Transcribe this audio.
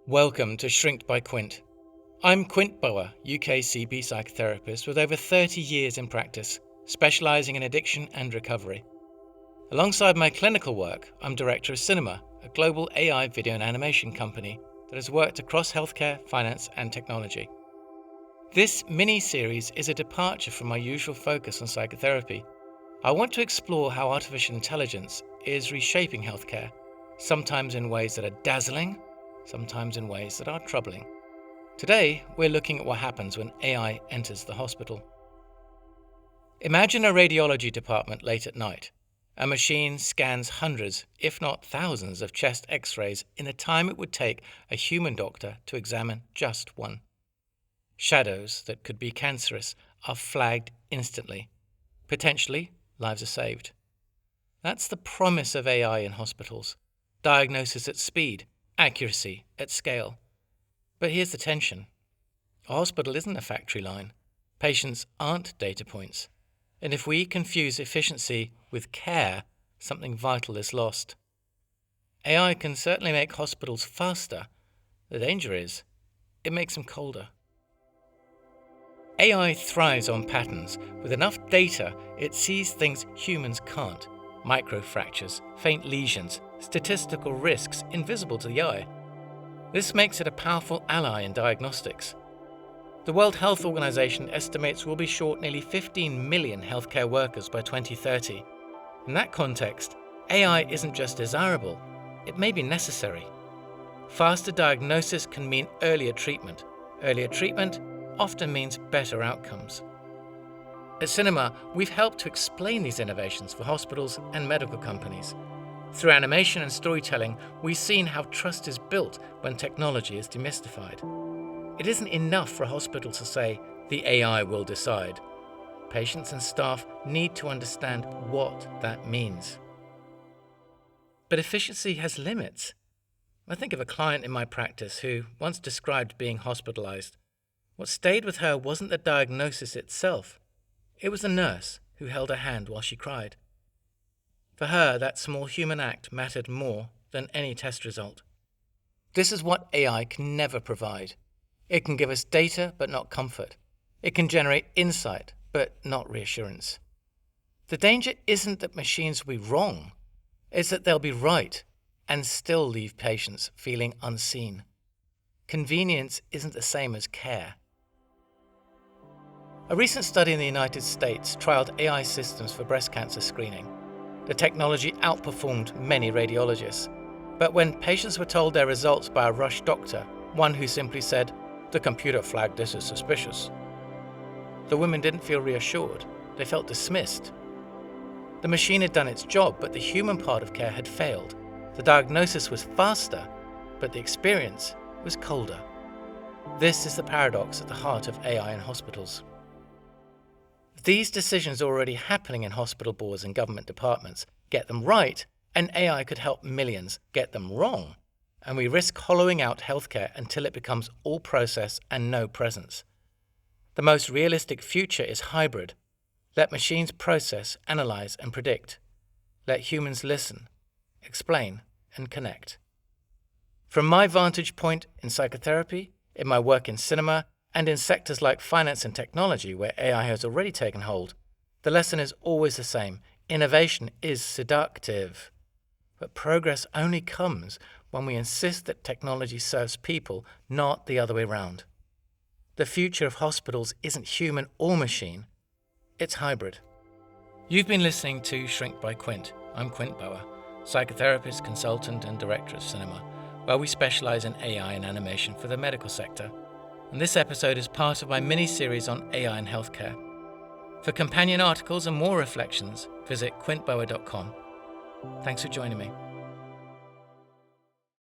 Welcome to Shrinked by Quint. I'm Quint Bower, UK CB psychotherapist with over 30 years in practice, specialising in addiction and recovery. Alongside my clinical work, I'm director of Cinema, a global AI video and animation company that has worked across healthcare, finance and technology. This mini-series is a departure from my usual focus on psychotherapy. I want to explore how artificial intelligence is reshaping healthcare, sometimes in ways that are dazzling, sometimes in ways that are troubling. Today, we're looking at what happens when AI enters the hospital. Imagine a radiology department late at night. A machine scans hundreds, if not thousands, of chest X-rays in the time it would take a human doctor to examine just one. Shadows that could be cancerous are flagged instantly. Potentially, lives are saved. That's the promise of AI in hospitals. Diagnosis at speed, accuracy at scale. But here's the tension. A hospital isn't a factory line. Patients aren't data points. And if we confuse efficiency with care, something vital is lost. AI can certainly make hospitals faster. The danger is, it makes them colder. AI thrives on patterns. With enough data, it sees things humans can't. Microfractures, faint lesions, statistical risks invisible to the eye. This makes it a powerful ally in diagnostics. The World Health Organization estimates we'll be short nearly 15 million healthcare workers by 2030. In that context, AI isn't just desirable, it may be necessary. Faster diagnosis can mean earlier treatment. Earlier treatment often means better outcomes. At Cinema, we've helped to explain these innovations for hospitals and medical companies. Through animation and storytelling, we've seen how trust is built when technology is demystified. It isn't enough for a hospital to say, the AI will decide. Patients and staff need to understand what that means. But efficiency has limits. I think of a client in my practice who once described being hospitalized. What stayed with her wasn't the diagnosis itself. It was the nurse who held her hand while she cried. For her, that small human act mattered more than any test result. This is what AI can never provide. It can give us data, but not comfort. It can generate insight, but not reassurance. The danger isn't that machines will be wrong. It's that they'll be right and still leave patients feeling unseen. Convenience isn't the same as care. A recent study in the United States trialed AI systems for breast cancer screening. The technology outperformed many radiologists. But when patients were told their results by a rush doctor, one who simply said, "The computer flagged this as suspicious," the women didn't feel reassured. They felt dismissed. The machine had done its job, but the human part of care had failed. The diagnosis was faster, but the experience was colder. This is the paradox at the heart of AI in hospitals. These decisions are already happening in hospital boards and government departments. Get them right, and AI could help millions. Get them wrong, and we risk hollowing out healthcare until it becomes all process and no presence. The most realistic future is hybrid. Let machines process, analyze, and predict. Let humans listen, explain, and connect. From my vantage point in psychotherapy, in my work in cinema, and in sectors like finance and technology where AI has already taken hold, the lesson is always the same. Innovation is seductive. But progress only comes when we insist that technology serves people, not the other way around. The future of hospitals isn't human or machine. It's hybrid. You've been listening to Shrink by Quint. I'm Quint Bower, psychotherapist, consultant, and director of Cinema, where we specialize in AI and animation for the medical sector. And this episode is part of my mini-series on AI in healthcare. For companion articles and more reflections, visit quintbower.com. Thanks for joining me.